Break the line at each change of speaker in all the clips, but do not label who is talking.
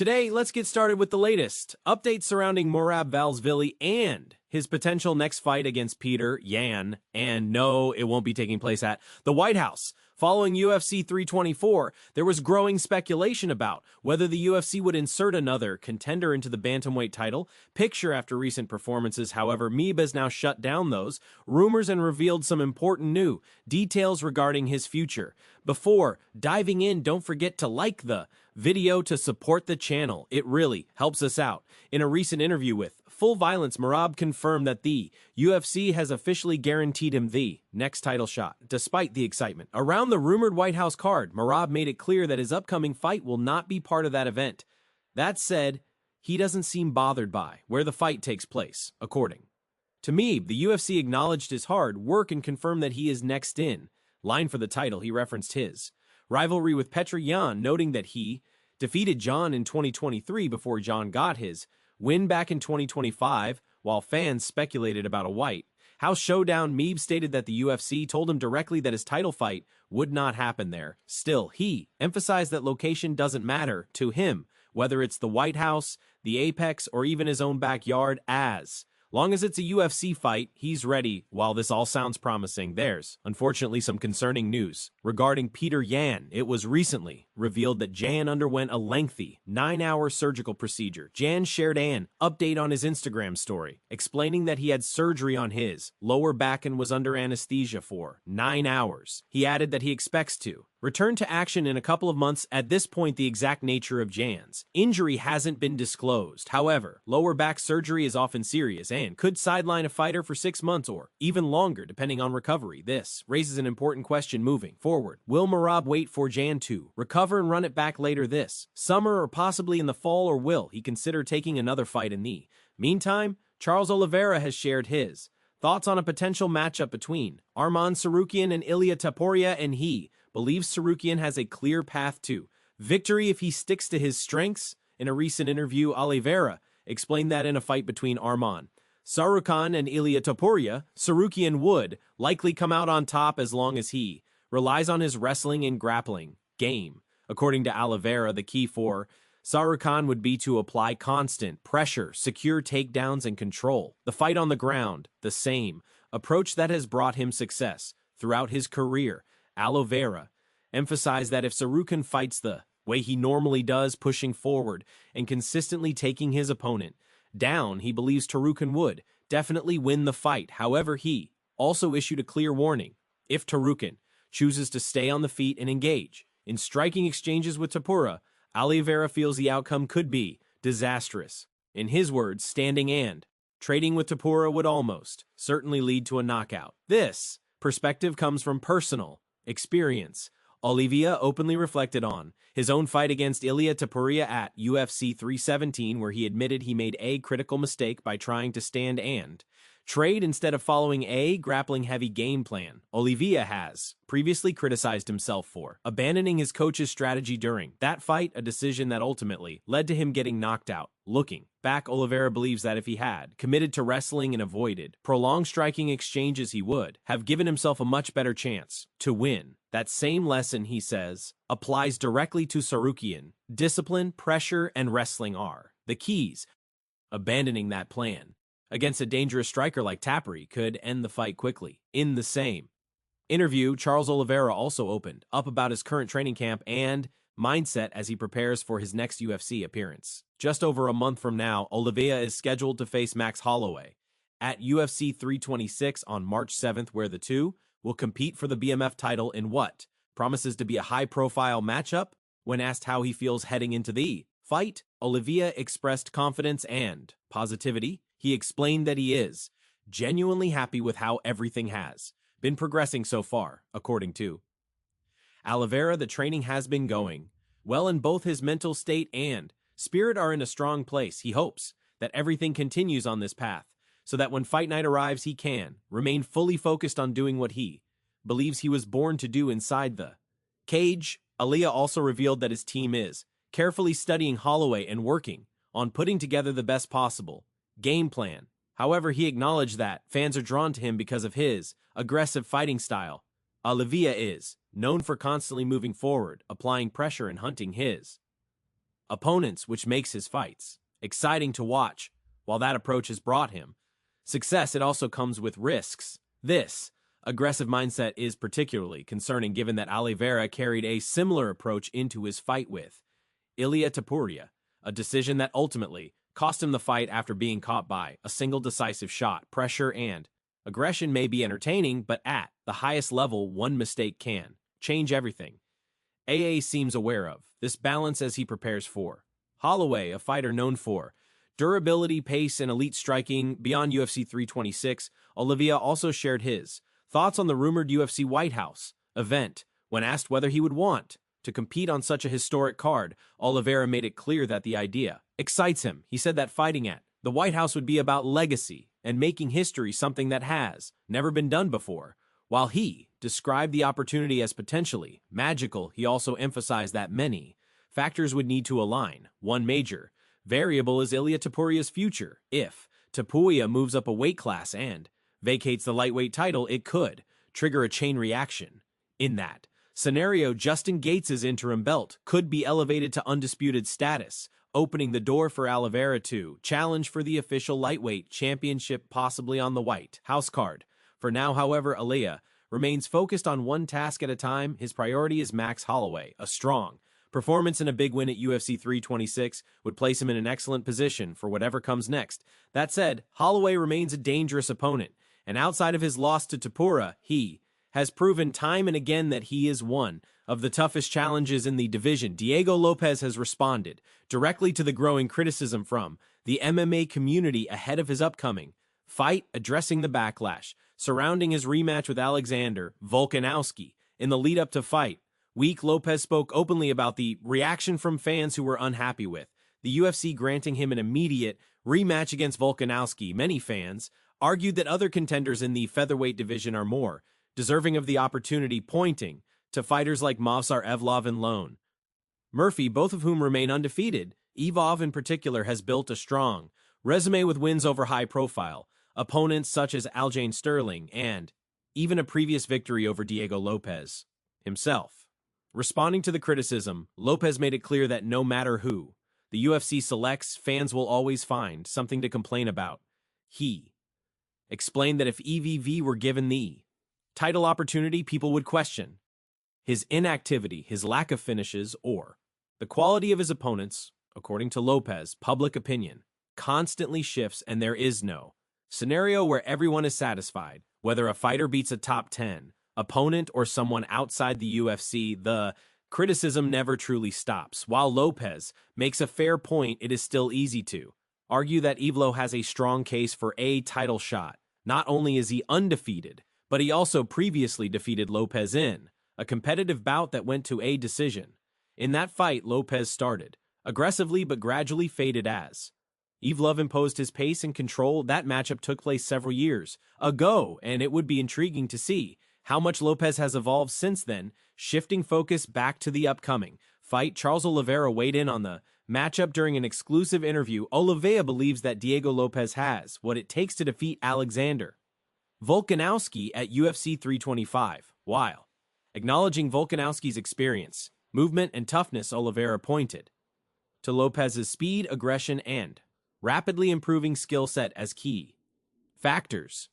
Today, let's get started with the latest. Updates surrounding Merab Dvalishvili and his potential next fight against Petr Yan. And no, it won't be taking place at the White House. Following UFC 324, there was growing speculation about whether the UFC would insert another contender into the bantamweight title picture after recent performances. However, MEB has now shut down those rumors and revealed some important new details regarding his future. Before diving in, don't forget to like the video to support the channel. It really helps us out. In a recent interview with Full Violence, Merab confirmed that the UFC has officially guaranteed him the next title shot, despite the excitement around the rumored White House card. Merab made it clear that his upcoming fight will not be part of that event. That said, he doesn't seem bothered by where the fight takes place, according to MEB. The UFC acknowledged his hard work and confirmed that he is next in line for the title. He referenced his rivalry with Petr Yan, noting that he defeated John in 2023 before John got his win back in 2025, while fans speculated about a White House showdown. MEB stated that the UFC told him directly that his title fight would not happen there. Still, he emphasized that location doesn't matter to him, whether it's the White House, the Apex, or even his own backyard. As long as it's a UFC fight, he's ready. While this all sounds promising, there's unfortunately some concerning news regarding Petr Yan. It was recently revealed that Jan underwent a lengthy 9-hour surgical procedure. Jan shared an update on his Instagram story, explaining that he had surgery on his lower back and was under anesthesia for 9 hours. He added that he expects to return to action in a couple of months. At this point, the exact nature of Jan's injury hasn't been disclosed. However, lower back surgery is often serious and could sideline a fighter for 6 months or even longer, depending on recovery. This raises an important question moving forward. Will Merab wait for Jan to recover and run it back later this summer or possibly in the fall, or will he consider taking another fight in the meantime? Charles Oliveira has shared his thoughts on a potential matchup between Arman Tsarukyan and Ilia Topuria, and he believes Tsarukyan has a clear path to victory if he sticks to his strengths. In a recent interview, Oliveira explained that in a fight between Arman Tsarukyan and Ilia Topuria, Tsarukyan would likely come out on top as long as he relies on his wrestling and grappling game. According to Oliveira, the key for Tsarukyan would be to apply constant pressure, secure takedowns, and control the fight on the ground, the same approach that has brought him success throughout his career. Oliveira emphasized that if Tsarukyan fights the way he normally does, pushing forward and consistently taking his opponent down, he believes Tsarukyan would definitely win the fight. However, he also issued a clear warning. If Tsarukyan chooses to stay on the feet and engage in striking exchanges with Topuria, Oliveira feels the outcome could be disastrous. In his words, standing and trading with Topuria would almost certainly lead to a knockout. This perspective comes from personal experience. Oliveira openly reflected on his own fight against Ilia Topuria at UFC 317, where he admitted he made a critical mistake by trying to stand and trade instead of following a grappling-heavy game plan. Oliveira has previously criticized himself for abandoning his coach's strategy during that fight, a decision that ultimately led to him getting knocked out. Looking back, Oliveira believes that if he had committed to wrestling and avoided prolonged striking exchanges, he would have given himself a much better chance to win. That same lesson, he says, applies directly to Tsarukyan. Discipline, pressure, and wrestling are the keys. Abandoning that plan against a dangerous striker like Topuria could end the fight quickly. In the same interview, Charles Oliveira also opened up about his current training camp and mindset as he prepares for his next UFC appearance. Just over a month from now, Oliveira is scheduled to face Max Holloway at UFC 326 on March 7th, where the two will compete for the BMF title in what promises to be a high-profile matchup. When asked how he feels heading into the fight, Oliveira expressed confidence and positivity. He explained that he is genuinely happy with how everything has been progressing so far. According to Oliveira, the training has been going well, and both his mental state and spirit are in a strong place. He hopes that everything continues on this path so that when fight night arrives, he can remain fully focused on doing what he believes he was born to do inside the cage. Ilia also revealed that his team is carefully studying Holloway and working on putting together the best possible game plan. However, he acknowledged that fans are drawn to him because of his aggressive fighting style. Oliveira is known for constantly moving forward, applying pressure, and hunting his opponents, which makes his fights exciting to watch. While that approach has brought him success, it also comes with risks. This aggressive mindset is particularly concerning given that Oliveira carried a similar approach into his fight with Ilia Topuria, a decision that ultimately cost him the fight after being caught by a single decisive shot. Pressure and aggression may be entertaining, but at the highest level, one mistake can change everything. AA seems aware of this balance as he prepares for Holloway, a fighter known for durability, pace, and elite striking beyond UFC 326. Oliveira also shared his thoughts on the rumored UFC White House event. When asked whether he would want to compete on such a historic card, Oliveira made it clear that the idea excites him. He said that fighting at the White House would be about legacy and making history, something that has never been done before. While he described the opportunity as potentially magical, he also emphasized that many factors would need to align. One major variable is Ilia Topuria's future. If Topuria moves up a weight class and vacates the lightweight title, it could trigger a chain reaction. In that scenario, Justin Gates' interim belt could be elevated to undisputed status, opening the door for Oliveira to challenge for the official lightweight championship, possibly on the White House card. For now, however, Ilia remains focused on one task at a time. His priority is Max Holloway. A strong performance and a big win at UFC 326 would place him in an excellent position for whatever comes next. That said, Holloway remains a dangerous opponent, and outside of his loss to Topuria, he has proven time and again that he is one of the toughest challenges in the division. Diego Lopes has responded directly to the growing criticism from the MMA community ahead of his upcoming fight, addressing the backlash surrounding his rematch with Alexander Volkanovski. In the lead-up to fight week, Lopes spoke openly about the reaction from fans who were unhappy with the UFC granting him an immediate rematch against Volkanovski. Many fans argued that other contenders in the featherweight division are more deserving of the opportunity, pointing to fighters like Movsar Evlov and Lone Murphy, both of whom remain undefeated. Evlov in particular has built a strong resume with wins over high-profile opponents such as Aljamain Sterling and even a previous victory over Diego Lopes himself. Responding to the criticism, Lopes made it clear that no matter who the UFC selects, fans will always find something to complain about. He explained that if EVV were given the title opportunity, people would question his inactivity, his lack of finishes, or the quality of his opponents. According to Lopes, public opinion constantly shifts, and there is no scenario where everyone is satisfied. Whether a fighter beats a top 10 opponent or someone outside the UFC, the criticism never truly stops. While Lopes makes a fair point, it is still easy to argue that Evlo has a strong case for a title shot. Not only is he undefeated, but he also previously defeated Lopes in a competitive bout that went to a decision. In that fight, Lopes started aggressively but gradually faded as Evlov imposed his pace and control. That matchup took place several years ago, and it would be intriguing to see how much Lopes has evolved since then. Shifting focus back to the upcoming fight, Charles Oliveira weighed in on the matchup during an exclusive interview. Oliveira believes that Diego Lopes has what it takes to defeat Alexander Volkanovski at UFC 325. While acknowledging Volkanovski's experience, movement, and toughness, Oliveira pointed to Lopes's speed, aggression, and rapidly improving skill set as key factors.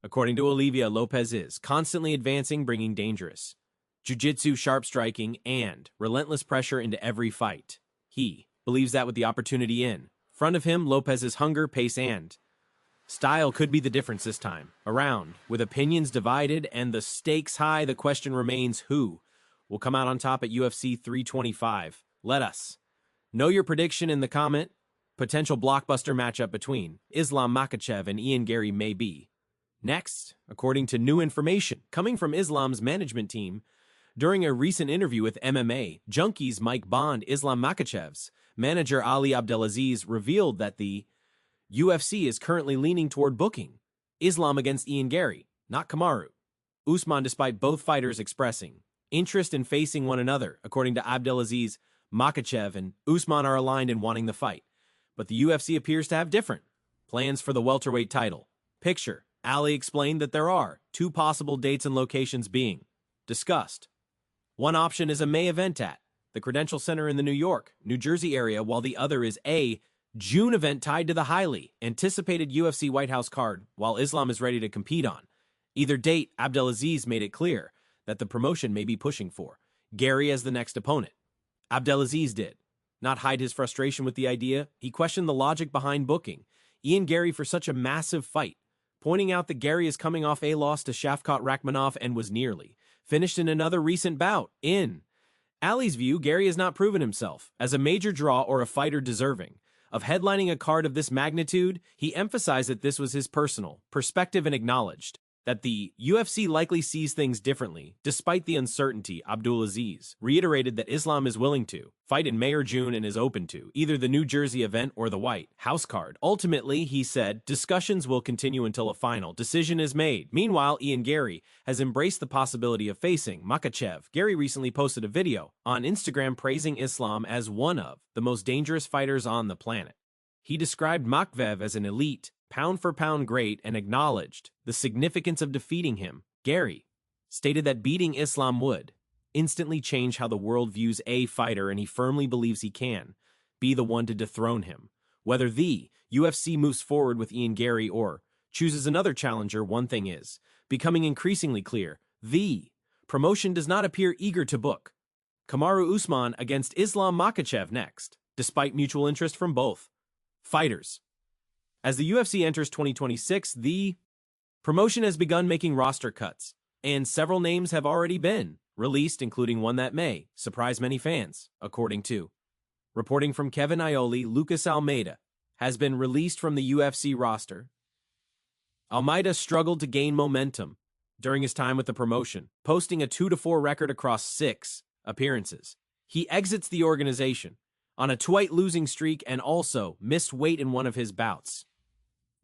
According to Oliveira, Lopes is constantly advancing, bringing dangerous jiu-jitsu, sharp striking, and relentless pressure into every fight. He believes that with the opportunity in front of him, Lopes's hunger, pace, and style could be the difference this time around. With opinions divided and the stakes high, the question remains who will come out on top at UFC 325. Let us know your prediction in the comment. Potential blockbuster matchup between Islam Makhachev and Ian Garry may be next, according to new information coming from Islam's management team. During a recent interview with MMA Junkies Mike Bond, Islam Makhachev's manager Ali Abdelaziz revealed that the UFC is currently leaning toward booking Islam against Ian Garry, not Kamaru Usman, despite both fighters expressing interest in facing one another. According to Abdelaziz, Makhachev and Usman are aligned in wanting the fight, but the UFC appears to have different plans for the welterweight title picture. Ali explained that there are two possible dates and locations being discussed. One option is a May event at the Credential Center in the New York, New Jersey area, while the other is a June event tied to the highly anticipated UFC White House card, while Islam is ready to compete on. Either date, Abdelaziz made it clear that the promotion may be pushing for Garry as the next opponent. Abdelaziz did not hide his frustration with the idea. He questioned the logic behind booking Ian Garry for such a massive fight, pointing out that Garry is coming off a loss to Shavkat Rakhmonov and was nearly finished in another recent bout. In Ali's view, Garry has not proven himself as a major draw or a fighter deserving of headlining a card of this magnitude. He emphasized that this was his personal perspective and acknowledged that the UFC likely sees things differently. Despite the uncertainty, Abdelaziz reiterated that Islam is willing to fight in May or June and is open to either the New Jersey event or the White House card. Ultimately, he said, discussions will continue until a final decision is made. Meanwhile, Ian Garry has embraced the possibility of facing Makhachev. Garry recently posted a video on Instagram praising Islam as one of the most dangerous fighters on the planet. He described Makhachev as an elite, pound-for-pound great and acknowledged the significance of defeating him. Garry stated that beating Islam would instantly change how the world views a fighter, and he firmly believes he can be the one to dethrone him. Whether the UFC moves forward with Ian Garry or chooses another challenger, one thing is becoming increasingly clear. The promotion does not appear eager to book Kamaru Usman against Islam Makhachev next, despite mutual interest from both fighters. As the UFC enters 2026, the promotion has begun making roster cuts, and several names have already been released, including one that may surprise many fans. According to reporting from Kevin Iole, Lucas Almeida has been released from the UFC roster. Almeida struggled to gain momentum during his time with the promotion, posting a 2-4 record across 6 appearances. He exits the organization on a 2-fight losing streak and also missed weight in one of his bouts.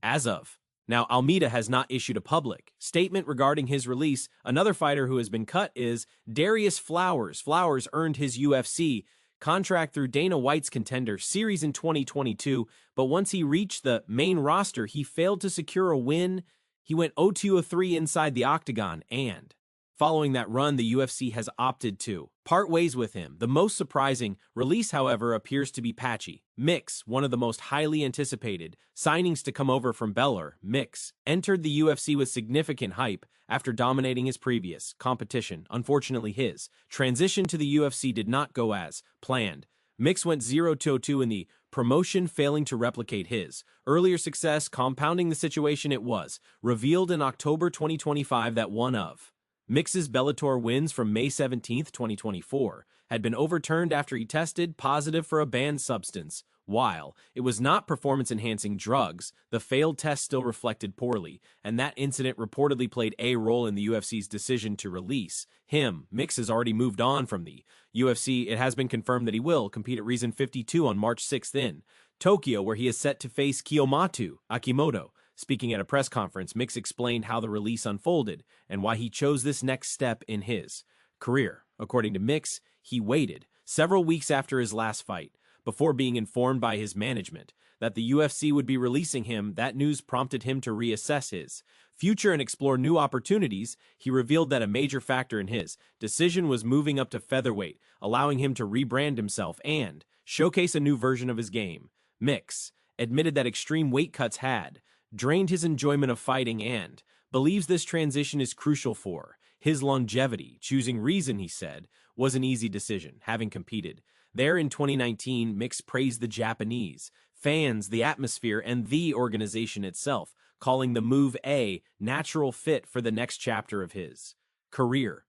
As of now, Almeida has not issued a public statement regarding his release. Another fighter who has been cut is Darius Flowers. Flowers earned his UFC contract through Dana White's Contender Series in 2022, but once he reached the main roster, he failed to secure a win. He went 0-2-3 inside the octagon, and following that run, the UFC has opted to part ways with him. The most surprising release, however, appears to be Patchy Mix, one of the most highly anticipated signings to come over from Bellator. Mix entered the UFC with significant hype after dominating his previous competition. Unfortunately, his transition to the UFC did not go as planned. Mix went 0-2 in the promotion, failing to replicate his earlier success. Compounding the situation, it was revealed in October 2025 that one of Mix's Bellator wins from May 17, 2024, had been overturned after he tested positive for a banned substance. While it was not performance-enhancing drugs, the failed test still reflected poorly, and that incident reportedly played a role in the UFC's decision to release him. Mix has already moved on from the UFC. It has been confirmed that he will compete at Reason 52 on March 6th in Tokyo, where he is set to face Kiyomato Akimoto. Speaking at a press conference, Mix explained how the release unfolded and why he chose this next step in his career. According to Mix, he waited several weeks after his last fight before being informed by his management that the UFC would be releasing him. That news prompted him to reassess his future and explore new opportunities. He revealed that a major factor in his decision was moving up to featherweight, allowing him to rebrand himself and showcase a new version of his game. Mix admitted that extreme weight cuts had drained his enjoyment of fighting and believes this transition is crucial for his longevity. Choosing Reason, he said, was an easy decision, having competed there in 2019. Mix praised the Japanese fans, the atmosphere, and the organization itself, calling the move a natural fit for the next chapter of his career.